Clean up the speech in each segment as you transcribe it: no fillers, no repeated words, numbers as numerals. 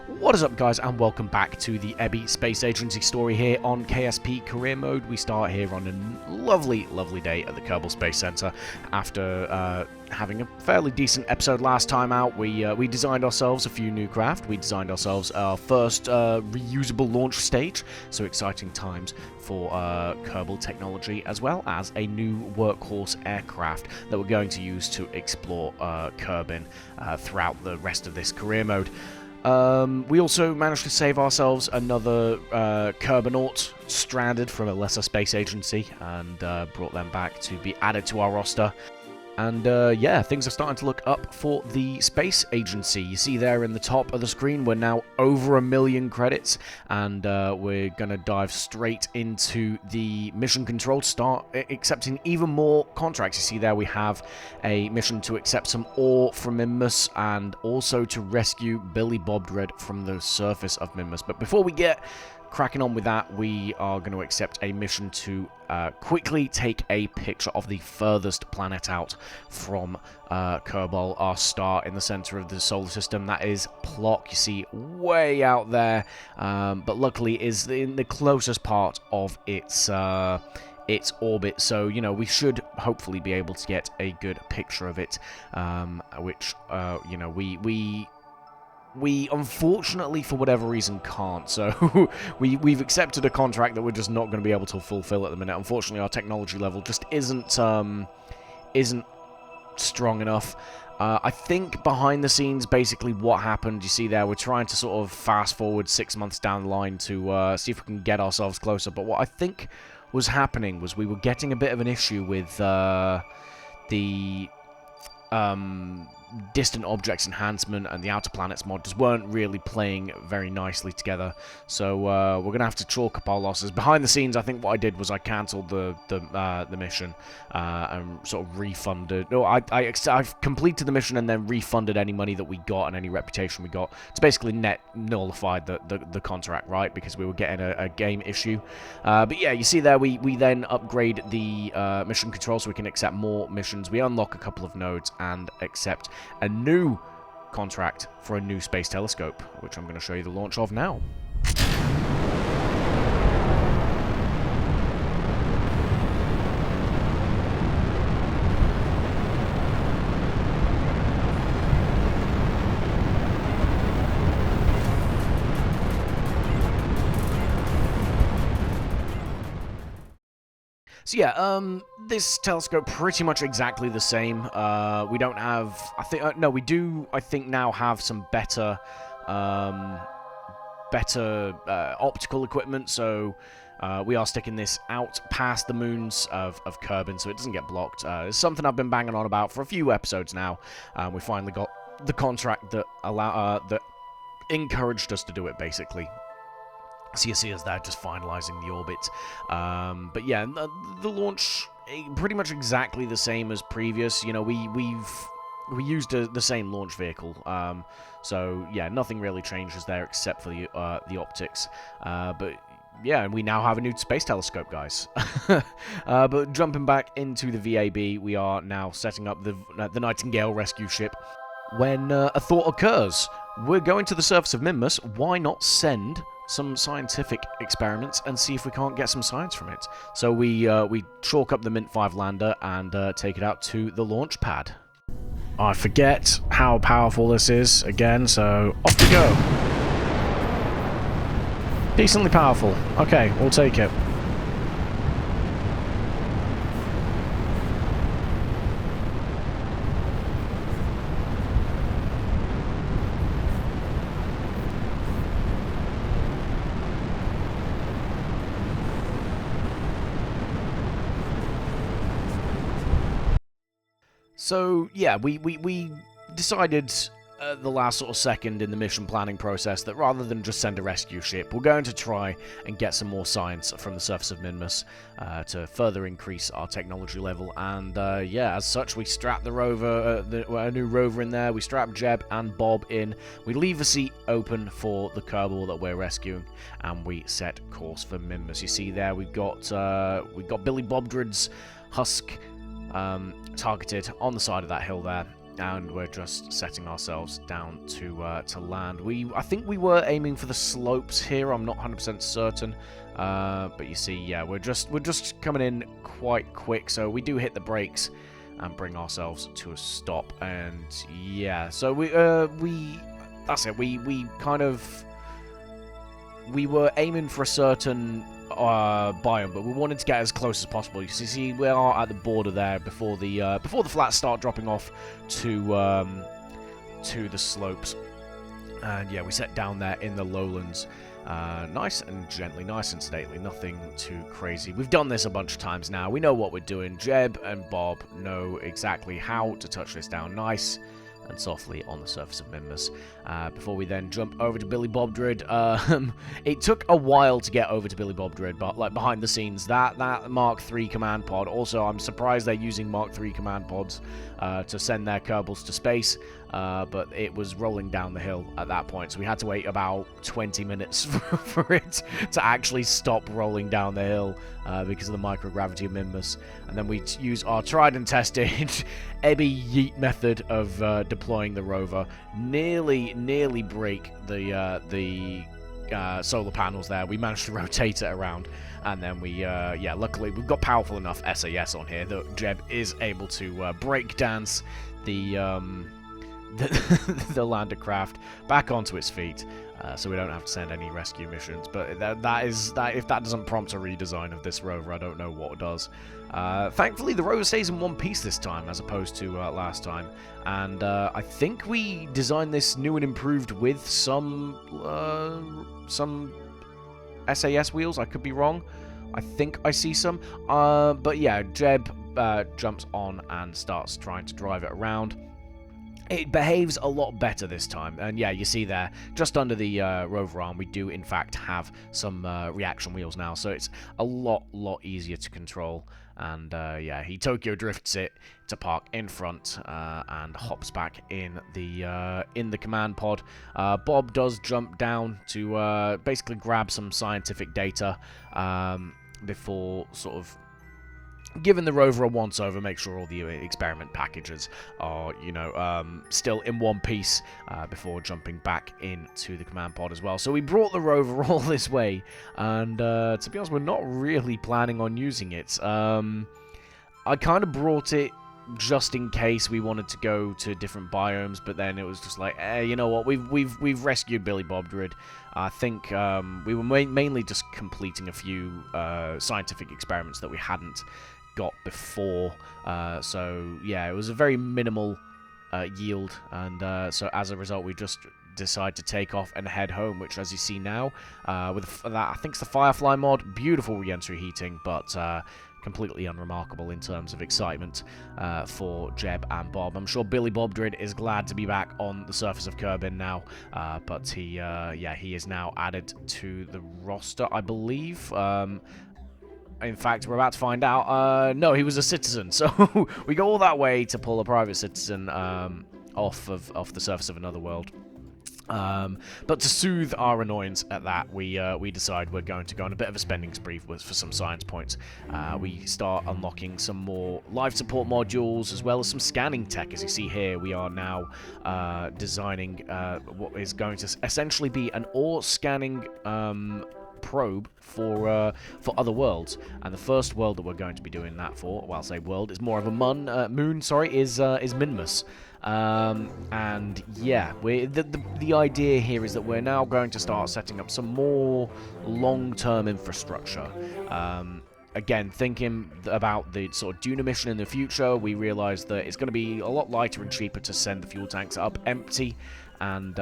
What is up, guys, and welcome back to the Ebby Space Agency story here on KSP Career Mode. We start here on a lovely, lovely day at the Kerbals Space Center. After having a fairly decent episode last time out, we designed ourselves a few new craft. We designed ourselves our first reusable launch stage, so exciting times for Kerbal technology, as well as a new workhorse aircraft that we're going to use to explore Kerbin throughout the rest of this career mode. We also managed to save ourselves another Kerbinaut stranded from a lesser space agency and brought them back to be added to our roster. And yeah, things are starting to look up for the space agency. You see there in the top of the screen, we're now over 1 million credits, and we're going to dive straight into the mission control to start accepting even more contracts. You see there we have a mission to accept some ore from Minmus and also to rescue Billy Bobdred from the surface of Minmus. But before we get cracking on with that, we are going to accept a mission to quickly take a picture of the furthest planet out from Kerbal, our star in the center of the solar system. That is Plock, you see, way out there, but luckily is in the closest part of its orbit, so, you know, we should hopefully be able to get a good picture of it, which, you know, we unfortunately, for whatever reason, can't. So we've accepted a contract that we're just not going to be able to fulfill at the minute. Unfortunately, our technology level just isn't strong enough. I think behind the scenes, basically what happened, you see there, we're trying to sort of fast forward 6 months down the line to see if we can get ourselves closer. But what I think was happening was we were getting a bit of an issue with the distant objects enhancement and the outer planets mod just weren't really playing very nicely together, so we're gonna have to chalk up our losses. Behind the scenes, I think what I did was I cancelled the mission and sort of refunded. No, I've completed the mission and then refunded any money that we got and any reputation we got. It's basically net nullified the contract, right? Because we were getting a game issue. But yeah, you see there we then upgrade the mission control so we can accept more missions. We unlock a couple of nodes and accept a new contract for a new space telescope, which I'm going to show you the launch of now. So yeah, this telescope pretty much exactly the same. We don't have, I think, no, we do, I think, now have some better optical equipment, so we are sticking this out past the moons of Kerbin so it doesn't get blocked. It's something I've been banging on about for a few episodes now. We finally got the contract that that encouraged us to do it, basically. So you see us there just finalizing the orbit. But yeah, the launch pretty much exactly the same as previous. You know, we used the same launch vehicle. So yeah, nothing really changes there except for the optics. But yeah, and we now have a new space telescope, guys. But jumping back into the VAB, we are now setting up the Nightingale rescue ship. When a thought occurs, we're going to the surface of Minmus. Why not send some scientific experiments and see if we can't get some science from it? So we chalk up the Mint 5 lander and take it out to the launch pad. I forget how powerful this is again, so off we go. Decently powerful. Okay, we'll take it. So, yeah, we decided at the last sort of second in the mission planning process that rather than just send a rescue ship, we're going to try and get some more science from the surface of Minmus to further increase our technology level. And, yeah, as such, we strap the rover, a new rover in there, we strap Jeb and Bob in, we leave a seat open for the Kerbal that we're rescuing, and we set course for Minmus. You see there, we've got Billy Bobdred's husk targeted on the side of that hill there. and we're just setting ourselves down to land. I think we were aiming for the slopes here. I'm not 100% certain, but you see, yeah, we're just coming in quite quick, so we do hit the brakes and bring ourselves to a stop. And yeah, so that's it. We kind of were aiming for a certain biome, but we wanted to get as close as possible. You see, we are at the border there before the flats start dropping off to the slopes. And yeah, we set down there in the lowlands, nice and gently, nice and sedately, nothing too crazy. We've done this a bunch of times now. We know what we're doing. Jeb and Bob know exactly how to touch this down nice and softly on the surface of Mimbus. Before we then jump over to Billy Bob Drid. It took a while to get over to Billy Bob Drid, but like behind the scenes, that Mark III command pod. Also, I'm surprised they're using Mark III command pods to send their Kerbals to space, but it was rolling down the hill at that point, so we had to wait about 20 minutes for it to actually stop rolling down the hill because of the microgravity of Mimbus. And then we use our tried and tested Ebby yeet method of deploying the rover. Nearly break the solar panels there. We managed to rotate it around, and then yeah, luckily we've got powerful enough SAS on here that Jeb is able to break dance the lander craft back onto its feet, so we don't have to send any rescue missions. But if that doesn't prompt a redesign of this rover, I don't know what does. Thankfully, the rover stays in one piece this time, as opposed to last time. And I think we designed this new and improved with some SAS wheels. I could be wrong. I think I see some. But yeah, Jeb jumps on and starts trying to drive it around. It behaves a lot better this time, and yeah, you see there, just under the rover arm, we do in fact have some reaction wheels now, so it's a lot easier to control. And yeah, he Tokyo drifts it to park in front and hops back in the command pod. Bob does jump down to basically grab some scientific data before sort of giving the rover a once-over, make sure all the experiment packages are, still in one piece before jumping back into the command pod as well. So we brought the rover all this way, and to be honest, we're not really planning on using it. I kind of brought it just in case we wanted to go to different biomes, but then it was just like, you know what, we've rescued Billy Bob Drid. I think we were mainly just completing a few scientific experiments that we hadn't got before, so yeah, it was a very minimal yield, and so as a result we just decide to take off and head home, which, as you see now, with that, I think it's the Firefly mod, beautiful re-entry heating, but completely unremarkable in terms of excitement for Jeb and Bob. I'm sure Billy Bob Drid is glad to be back on the surface of Kerbin now, but he is now added to the roster, I believe. In fact, we're about to find out. No, he was a citizen, so we go all that way to pull a private citizen off the surface of another world. But to soothe our annoyance at that, we decide we're going to go on a bit of a spending spree for some science points. We start unlocking some more life support modules, as well as some scanning tech. As you see here, we are now designing what is going to essentially be an ore scanning probe for other worlds, and the first world that we're going to be doing that for, well, I'll say world, is more of a moon, sorry, is Minmus. And yeah, the idea here is that we're now going to start setting up some more long-term infrastructure. Again, thinking about the sort of Duna mission in the future, we realized that it's going to be a lot lighter and cheaper to send the fuel tanks up empty. And,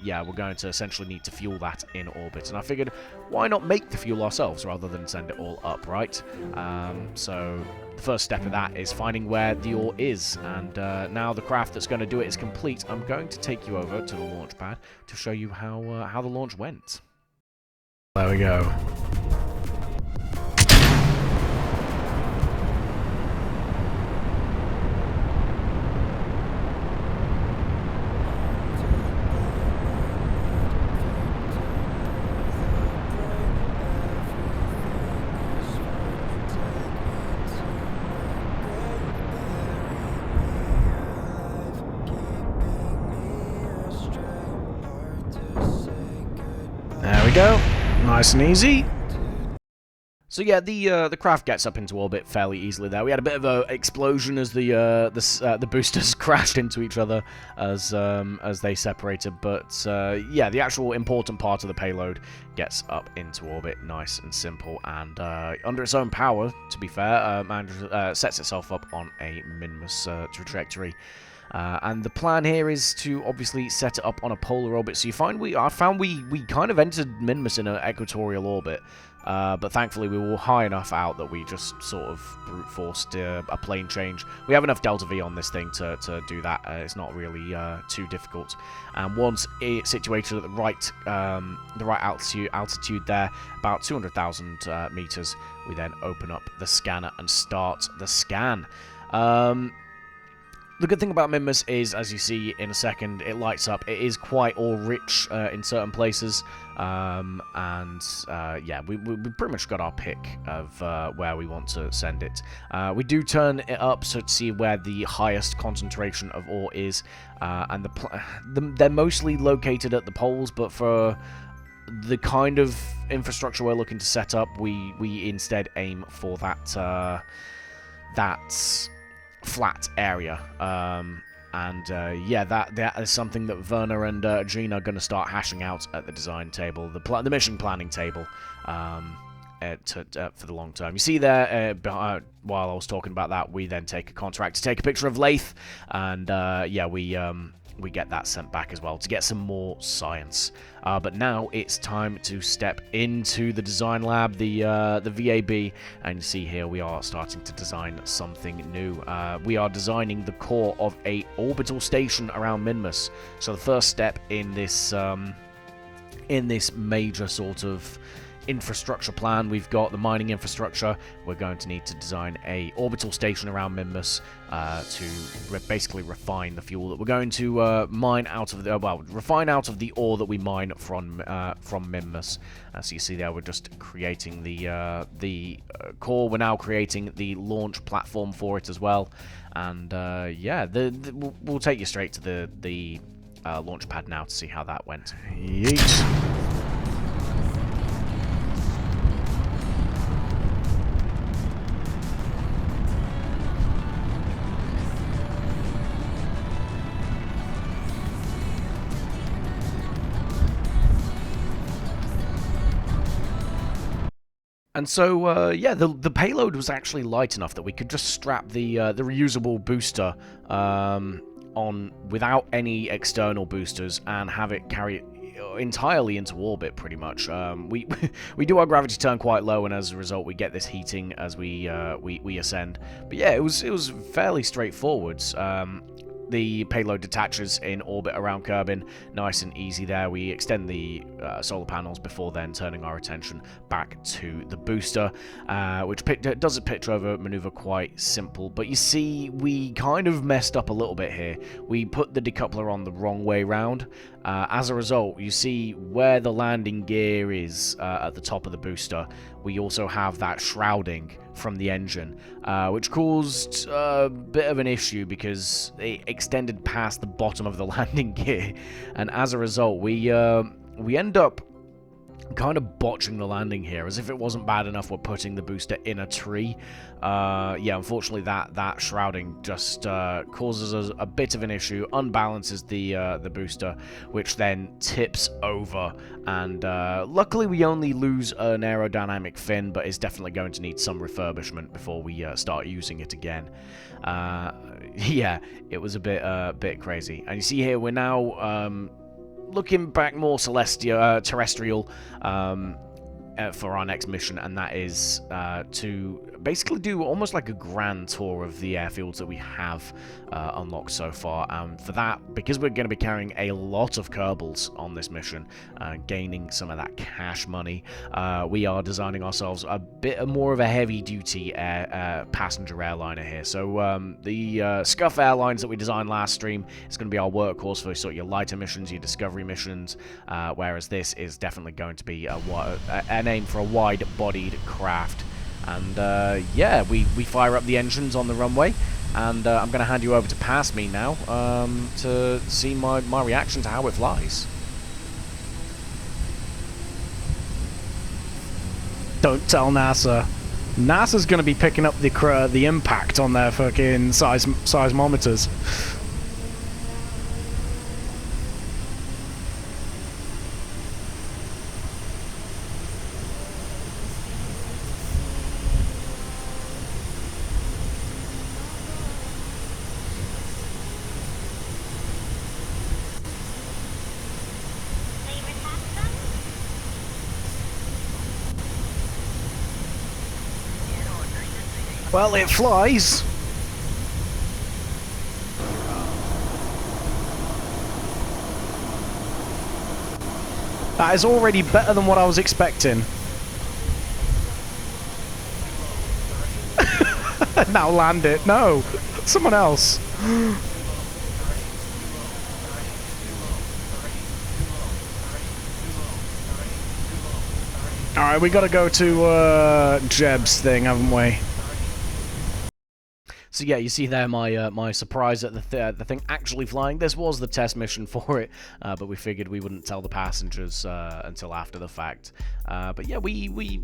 yeah, we're going to essentially need to fuel that in orbit. And I figured, why not make the fuel ourselves rather than send it all up, right? So the first step of that is finding where the ore is. And now the craft that's going to do it is complete. I'm going to take you over to the launch pad to show you how the launch went. There we go. we go. Nice and easy. So yeah, the craft gets up into orbit fairly easily there. We had a bit of an explosion as the boosters crashed into each other as they separated, but yeah, the actual important part of the payload gets up into orbit nice and simple, and under its own power, to be fair, sets itself up on a minmus trajectory. And the plan here is to obviously set it up on a polar orbit. So I found we kind of entered Minmus in an equatorial orbit, but thankfully we were high enough out that we just sort of brute forced a plane change. We have enough delta V on this thing to do that. It's not really too difficult. And once it's situated at the right altitude there, about 200,000 meters, we then open up the scanner and start the scan. The good thing about Minmus is, as you see in a second, it lights up. It is quite ore-rich in certain places, yeah, we pretty much got our pick of where we want to send it. We do turn it up so to see where the highest concentration of ore is, and they're mostly located at the poles, but for the kind of infrastructure we're looking to set up, we instead aim for that flat area, yeah, that is something that Werner and Gene are going to start hashing out at the design table, the mission planning table, for the long term. You see there, while I was talking about that, we then take a contract to take a picture of Lathe, and yeah, we get that sent back as well to get some more science. But now it's time to step into the design lab, the VAB, and you see here we are starting to design something new. We are designing the core of a orbital station around Minmus. So the first step in this major sort of infrastructure plan, we've got the mining infrastructure. We're going to need to design a orbital station around Minmus to basically refine the fuel that we're going to mine out of the refine out of the ore that we mine from Minmus. So you see there, we're just creating the core. We're now creating the launch platform for it as well, and yeah, we'll take you straight to the launch pad now to see how that went. Yeet. And so, yeah, the payload was actually light enough that we could just strap the reusable booster on without any external boosters and have it carry it entirely into orbit, pretty much. We do our gravity turn quite low, and as a result, we get this heating as we ascend. But yeah, it was fairly straightforward. The payload detaches in orbit around Kerbin, nice and easy there. We extend the solar panels before then turning our attention back to the booster, which does a pitch over maneuver quite simple. But you see, we kind of messed up a little bit here. We put the decoupler on the wrong way round. As a result, you see where the landing gear is at the top of the booster. We also have that shrouding from the engine, which caused a bit of an issue because it extended past the bottom of the landing gear, and as a result, we end up kind of botching the landing here. As if it wasn't bad enough, we're putting the booster in a tree. Yeah, unfortunately, that shrouding just causes us a bit of an issue, unbalances the booster, which then tips over. And luckily, we only lose an aerodynamic fin, but it's definitely going to need some refurbishment before we start using it again. Yeah, it was a bit crazy. And you see here, we're now looking back more terrestrial for our next mission, and that is to basically do almost like a grand tour of the airfields that we have unlocked so far. And for that, because we're going to be carrying a lot of Kerbals on this mission, gaining some of that cash money, we are designing ourselves a bit more of a heavy-duty passenger airliner here. So the Scuff Airlines that we designed last stream is going to be our workhorse for sort of your lighter missions, your discovery missions, whereas this is definitely going to be an aim for a wide-bodied craft. And yeah, we fire up the engines on the runway, and I'm going to hand you over to Pass Me now to see my reaction to how it flies. Don't tell NASA. NASA's going to be picking up the impact on their fucking seismometers. Well, it flies. That is already better than what I was expecting. Now land it. No, someone else. Alright, we gotta go to Jeb's thing, haven't we? So yeah, you see there my surprise at the thing actually flying. This was the test mission for it, but we figured we wouldn't tell the passengers until after the fact. But yeah, we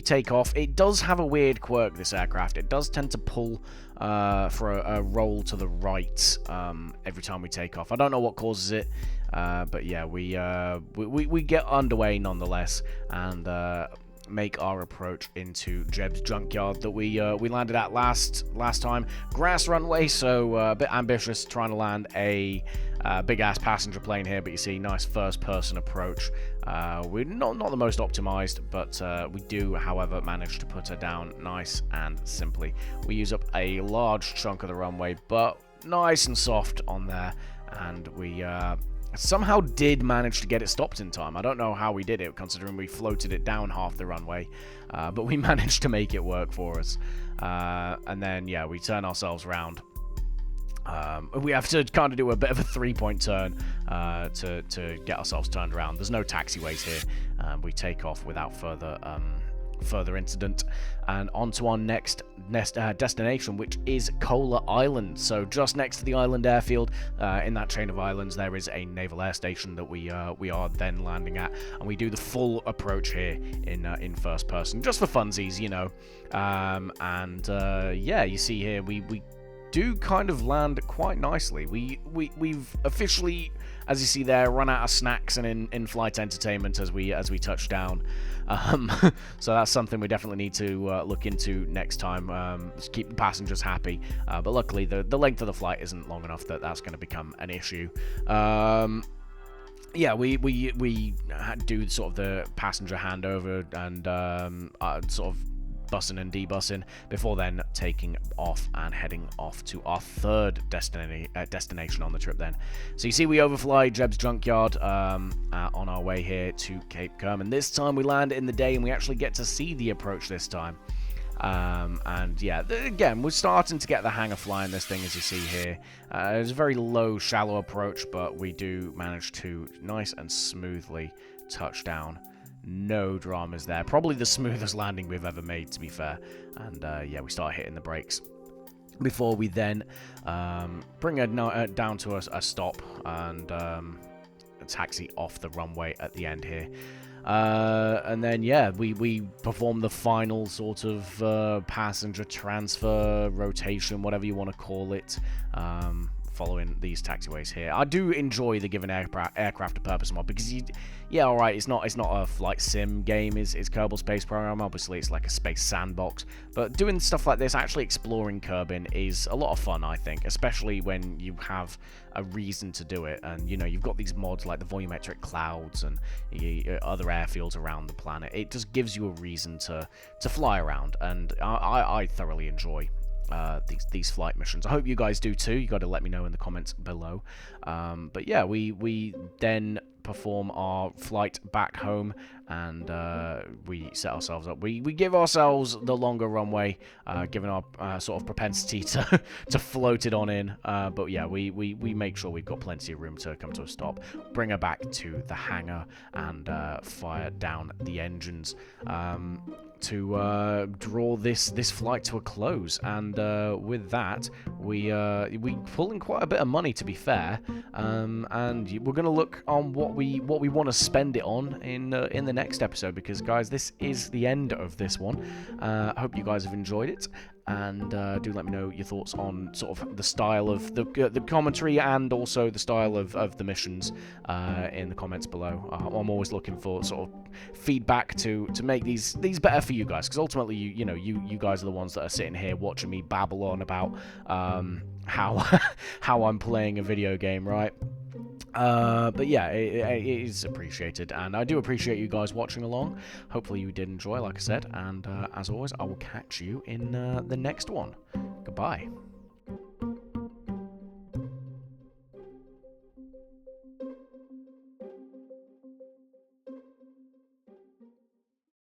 take off. It does have a weird quirk, this aircraft. It does tend to pull for a roll to the right every time we take off. I don't know what causes it, but yeah, we get underway nonetheless, and make our approach into Jeb's junkyard that we landed at last time. Grass runway, so a bit ambitious trying to land a big ass passenger plane here, but you see, nice first person approach. We're not the most optimized, but we do, however, manage to put her down nice and simply. We use up a large chunk of the runway, but nice and soft on there, and we somehow did manage to get it stopped in time. I don't know how we did it, considering we floated it down half the runway, but we managed to make it work for us. And then, yeah, we turn ourselves around. We have to kind of do a bit of a three-point turn to get ourselves turned around. There's no taxiways here. We take off without further incident, and on to our next destination, which is Kola Island. So just next to the island airfield, in that chain of islands, there is a naval air station that we are then landing at, and we do the full approach here in first person, just for funsies, you know. Yeah, you see here we do kind of land quite nicely. We've officially, as you see there, run out of snacks and in-flight entertainment as we touch down. So that's something we definitely need to look into next time. Just keep the passengers happy. But luckily, the length of the flight isn't long enough that that's going to become an issue. Yeah, we do sort of the passenger handover and sort of bussing and debussing before then taking off and heading off to our third destination on the trip then. So you see we overfly Jeb's junkyard on our way here to Cape Kerman. This time we land in the day and we actually get to see the approach this time. And yeah, again, we're starting to get the hang of flying this thing, as you see here. It's a very low, shallow approach, but we do manage to nice and smoothly touch down. No dramas there. Probably the smoothest landing we've ever made, to be fair. And yeah, we start hitting the brakes before we then bring it down to a stop and taxi off the runway at the end here. And then, yeah, we perform the final sort of passenger transfer, rotation, whatever you want to call it, following these taxiways here. I do enjoy the given aircraft a purpose mod because yeah, all right, it's not a flight sim game. Is Kerbal Space Program? Obviously, it's like a space sandbox. But doing stuff like this, actually exploring Kerbin, is a lot of fun, I think, especially when you have a reason to do it. And you know, you've got these mods like the volumetric clouds and other airfields around the planet. It just gives you a reason to fly around, and I thoroughly enjoy these flight missions. I hope you guys do too. You got to let me know in the comments below. But yeah, we then perform our flight back home, and we set ourselves up. We give ourselves the longer runway, given our sort of propensity to float it on in. But yeah, we make sure we've got plenty of room to come to a stop, bring her back to the hangar, and fire down the engines. to draw this flight to a close. And with that, we pull in quite a bit of money, to be fair. And we're gonna look on what we want to spend it on in the next episode, because guys, this is the end of this one. I hope you guys have enjoyed it. And do let me know your thoughts on sort of the style of the commentary, and also the style of the missions in the comments below. I'm always looking for sort of feedback to make these better for you guys, because ultimately you guys are the ones that are sitting here watching me babble on about how I'm playing a video game, right? But yeah, it is appreciated, and I do appreciate you guys watching along. Hopefully you did enjoy, like I said, and as always, I will catch you in the next one. Goodbye.